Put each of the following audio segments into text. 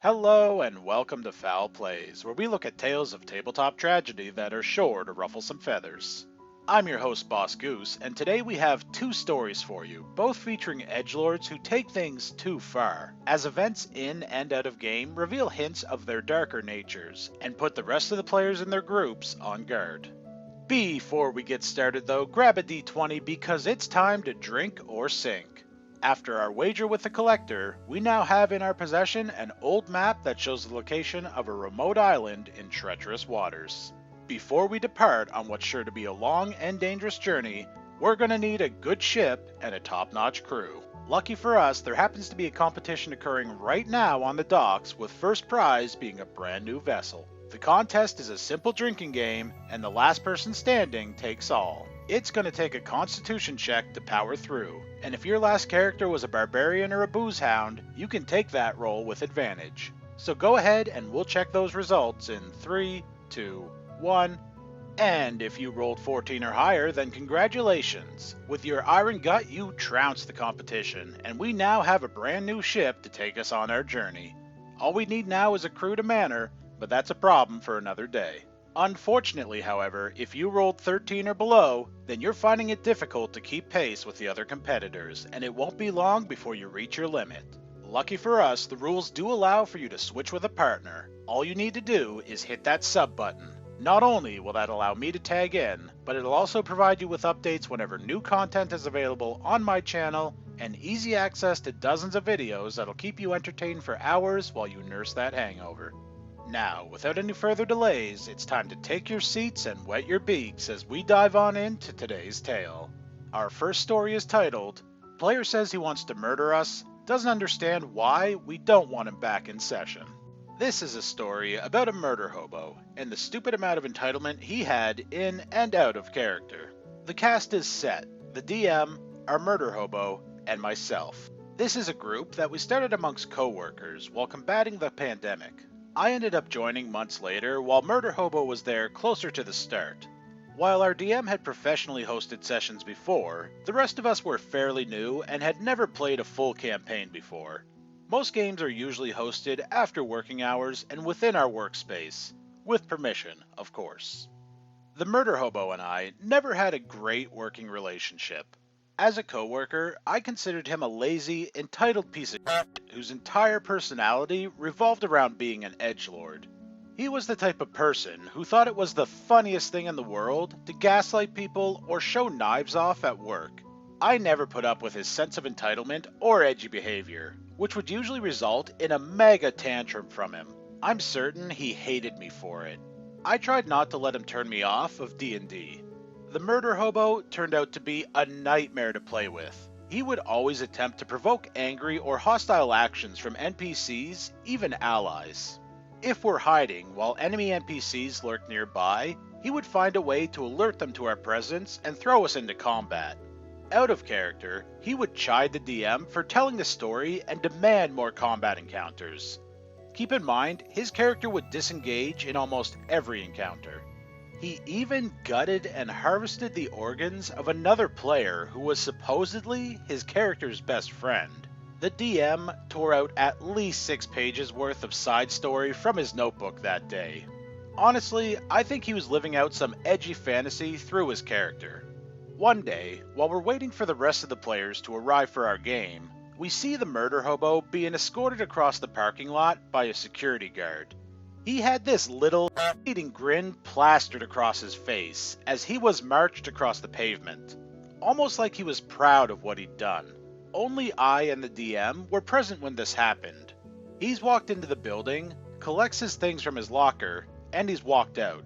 Hello and welcome to Fowl Plays, where we look at tales of tabletop tragedy that are sure to ruffle some feathers. I'm your host, BossGoose, and today we have two stories for you, both featuring edgelords who take things too far, as events in and out of game reveal hints of their darker natures, and put the rest of the players in their groups on guard. Before we get started though, grab a d20 because it's time to drink or sink. After our wager with the collector, we now have in our possession an old map that shows the location of a remote island in treacherous waters. Before we depart on what's sure to be a long and dangerous journey, we're going to need a good ship and a top-notch crew. Lucky for us, there happens to be a competition occurring right now on the docks, with first prize being a brand new vessel. The contest is a simple drinking game, and the last person standing takes all. It's going to take a constitution check to power through, and if your last character was a barbarian or a booze hound, you can take that role with advantage. So go ahead and we'll check those results in 3, 2, 1, and if you rolled 14 or higher, then congratulations! With your iron gut, you trounced the competition, and we now have a brand new ship to take us on our journey. All we need now is a crew to man her, but that's a problem for another day. Unfortunately, however, if you rolled 13 or below, then you're finding it difficult to keep pace with the other competitors, and it won't be long before you reach your limit. Lucky for us, the rules do allow for you to switch with a partner. All you need to do is hit that sub button. Not only will that allow me to tag in, but it'll also provide you with updates whenever new content is available on my channel, and easy access to dozens of videos that'll keep you entertained for hours while you nurse that hangover. Now, without any further delays, it's time to take your seats and wet your beaks as we dive on into today's tale. Our first story is titled, Player Says He Wants to Murder Us, Doesn't Understand Why We Don't Want Him Back in Session. This is a story about a murder hobo, and the stupid amount of entitlement he had in and out of character. The cast is set, the DM, our murder hobo, and myself. This is a group that we started amongst co-workers while combating the pandemic. I ended up joining months later, while Murder Hobo was there closer to the start. While our DM had professionally hosted sessions before, the rest of us were fairly new and had never played a full campaign before. Most games are usually hosted after working hours and within our workspace, with permission, of course. The Murder Hobo and I never had a great working relationship. As a coworker, I considered him a lazy, entitled piece of shit whose entire personality revolved around being an edgelord. He was the type of person who thought it was the funniest thing in the world to gaslight people or show knives off at work. I never put up with his sense of entitlement or edgy behavior, which would usually result in a mega tantrum from him. I'm certain he hated me for it. I tried not to let him turn me off of D&D. The Murder Hobo turned out to be a nightmare to play with. He would always attempt to provoke angry or hostile actions from NPCs, even allies. If we're hiding while enemy NPCs lurk nearby, he would find a way to alert them to our presence and throw us into combat. Out of character, he would chide the DM for telling the story and demand more combat encounters. Keep in mind, his character would disengage in almost every encounter. He even gutted and harvested the organs of another player who was supposedly his character's best friend. The DM tore out at least 6 pages worth of side story from his notebook that day. Honestly, I think he was living out some edgy fantasy through his character. One day, while we're waiting for the rest of the players to arrive for our game, we see the Murder Hobo being escorted across the parking lot by a security guard. He had this little eating grin plastered across his face as he was marched across the pavement, almost like he was proud of what he'd done. Only I and the DM were present when this happened. He's walked into the building, collects his things from his locker, and he's walked out.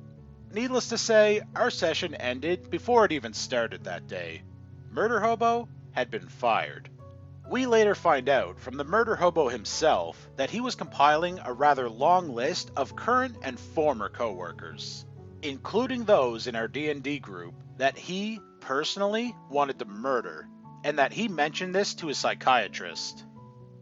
Needless to say, our session ended before it even started that day. Murder Hobo had been fired. We later find out from the Murder Hobo himself that he was compiling a rather long list of current and former co-workers, including those in our D&D group that he personally wanted to murder, and that he mentioned this to his psychiatrist.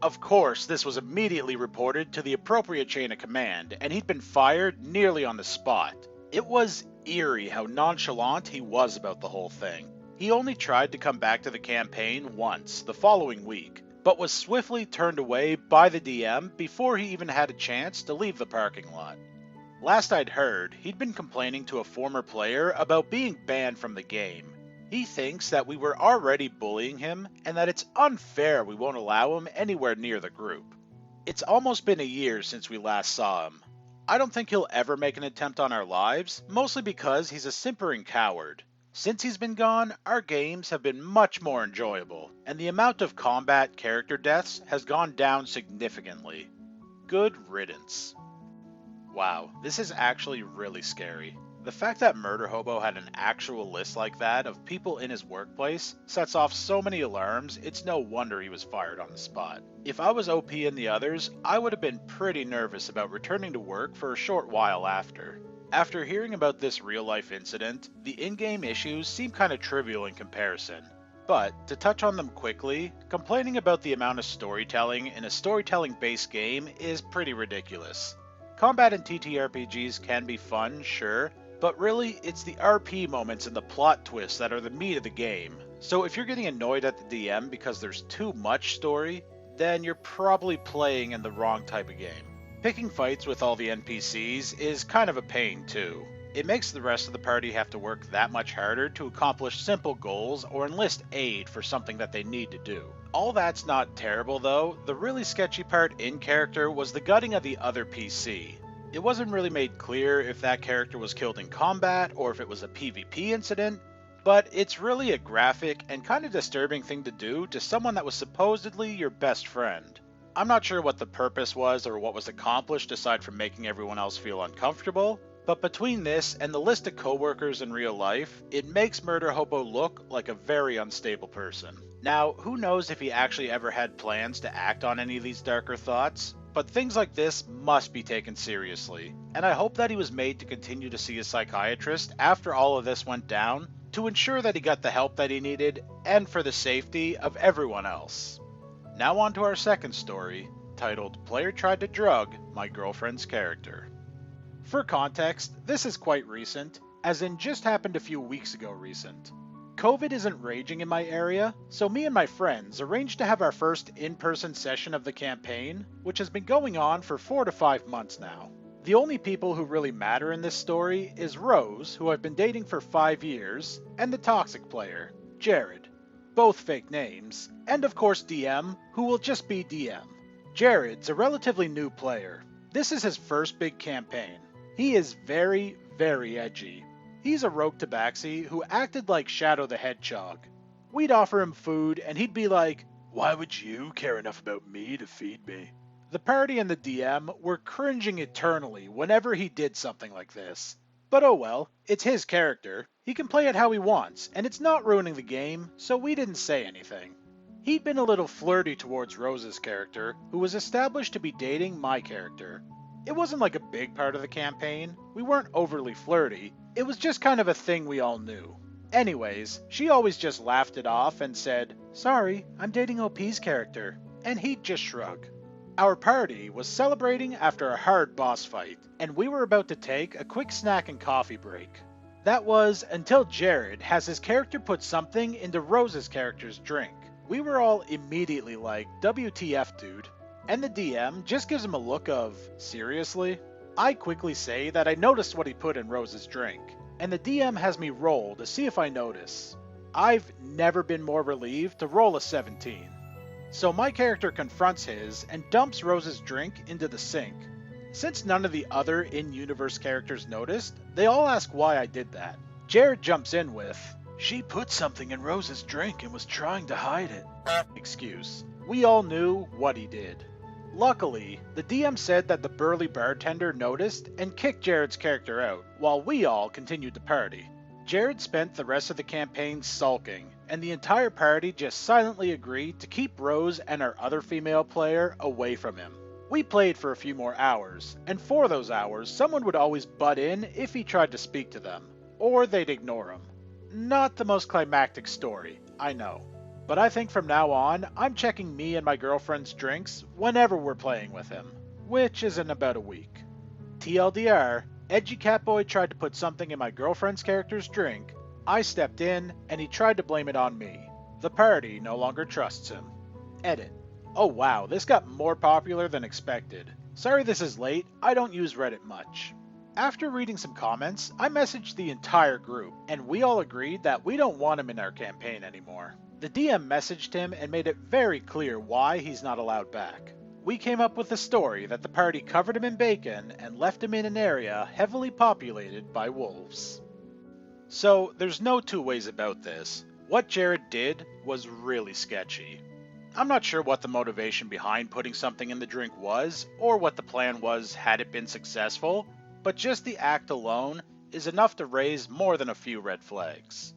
Of course, this was immediately reported to the appropriate chain of command, and he'd been fired nearly on the spot. It was eerie how nonchalant he was about the whole thing. He only tried to come back to the campaign once, the following week, but was swiftly turned away by the DM before he even had a chance to leave the parking lot. Last I'd heard, he'd been complaining to a former player about being banned from the game. He thinks that we were already bullying him and that it's unfair we won't allow him anywhere near the group. It's almost been a year since we last saw him. I don't think he'll ever make an attempt on our lives, mostly because he's a simpering coward. Since he's been gone, our games have been much more enjoyable, and the amount of combat character deaths has gone down significantly. Good riddance. Wow, this is actually really scary. The fact that Murderhobo had an actual list like that of people in his workplace sets off so many alarms, it's no wonder he was fired on the spot. If I was OP in the others, I would have been pretty nervous about returning to work for a short while after. After hearing about this real-life incident, the in-game issues seem kinda trivial in comparison. But, to touch on them quickly, complaining about the amount of storytelling in a storytelling-based game is pretty ridiculous. Combat in TTRPGs can be fun, sure, but really, it's the RP moments and the plot twists that are the meat of the game. So if you're getting annoyed at the DM because there's too much story, then you're probably playing in the wrong type of game. Picking fights with all the NPCs is kind of a pain too. It makes the rest of the party have to work that much harder to accomplish simple goals or enlist aid for something that they need to do. All that's not terrible though. The really sketchy part in character was the gutting of the other PC. It wasn't really made clear if that character was killed in combat or if it was a PvP incident, but it's really a graphic and kind of disturbing thing to do to someone that was supposedly your best friend. I'm not sure what the purpose was or what was accomplished aside from making everyone else feel uncomfortable, but between this and the list of coworkers in real life, it makes Murderhobo look like a very unstable person. Now, who knows if he actually ever had plans to act on any of these darker thoughts, but things like this must be taken seriously, and I hope that he was made to continue to see a psychiatrist after all of this went down to ensure that he got the help that he needed and for the safety of everyone else. Now on to our second story, titled Player Tried to Drug My Girlfriend's Character. For context, this is quite recent, as in just happened a few weeks ago recent. COVID isn't raging in my area, so me and my friends arranged to have our first in-person session of the campaign, which has been going on for 4 to 5 months now. The only people who really matter in this story is Rose, who I've been dating for 5 years, and the toxic player, Jared. Both fake names, and of course DM, who will just be DM. Jared's a relatively new player. This is his first big campaign. He is very, very edgy. He's a rogue tabaxi who acted like Shadow the Hedgehog. We'd offer him food and he'd be like, "Why would you care enough about me to feed me?" The party and the DM were cringing eternally whenever he did something like this. But oh well, it's his character. He can play it how he wants, and it's not ruining the game, so we didn't say anything. He'd been a little flirty towards Rose's character, who was established to be dating my character. It wasn't like a big part of the campaign, we weren't overly flirty, it was just kind of a thing we all knew. Anyways, she always just laughed it off and said, "Sorry, I'm dating OP's character," and he'd just shrug. Our party was celebrating after a hard boss fight, and we were about to take a quick snack and coffee break. That was until Jared has his character put something into Rose's character's drink. We were all immediately like, "WTF, dude?" And the DM just gives him a look of, "Seriously?" I quickly say that I noticed what he put in Rose's drink, and the DM has me roll to see if I notice. I've never been more relieved to roll a 17. So my character confronts his and dumps Rose's drink into the sink. Since none of the other in-universe characters noticed, they all ask why I did that. Jared jumps in with, "She put something in Rose's drink and was trying to hide it." Excuse. We all knew what he did. Luckily, the DM said that the burly bartender noticed and kicked Jared's character out, while we all continued to party. Jared spent the rest of the campaign sulking, and the entire party just silently agreed to keep Rose and our other female player away from him. We played for a few more hours, and for those hours, someone would always butt in if he tried to speak to them, or they'd ignore him. Not the most climactic story, I know. But I think from now on, I'm checking me and my girlfriend's drinks whenever we're playing with him, which is in about a week. TLDR, Edgy Catboy tried to put something in my girlfriend's character's drink, I stepped in, and he tried to blame it on me. The party no longer trusts him. Edit. Oh wow, this got more popular than expected. Sorry this is late, I don't use Reddit much. After reading some comments, I messaged the entire group, and we all agreed that we don't want him in our campaign anymore. The DM messaged him and made it very clear why he's not allowed back. We came up with a story that the party covered him in bacon and left him in an area heavily populated by wolves. So, there's no two ways about this. What Jared did was really sketchy. I'm not sure what the motivation behind putting something in the drink was, or what the plan was had it been successful, but just the act alone is enough to raise more than a few red flags.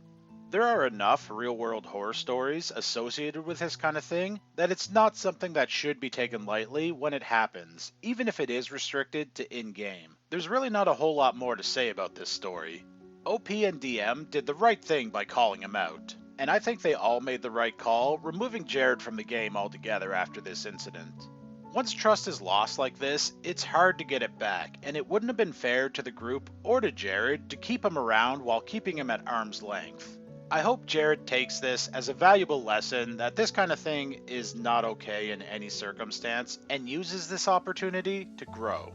There are enough real-world horror stories associated with this kind of thing that it's not something that should be taken lightly when it happens, even if it is restricted to in-game. There's really not a whole lot more to say about this story. OP and DM did the right thing by calling him out, and I think they all made the right call removing Jared from the game altogether after this incident. Once trust is lost like this, it's hard to get it back, and it wouldn't have been fair to the group or to Jared to keep him around while keeping him at arm's length. I hope Jared takes this as a valuable lesson that this kind of thing is not okay in any circumstance and uses this opportunity to grow.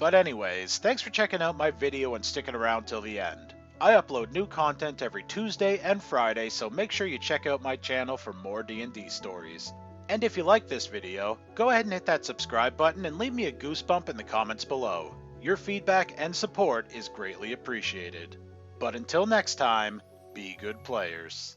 But anyways, thanks for checking out my video and sticking around till the end. I upload new content every Tuesday and Friday, so make sure you check out my channel for more D&D stories. And if you like this video, go ahead and hit that subscribe button and leave me a goosebump in the comments below. Your feedback and support is greatly appreciated. But until next time, be good players.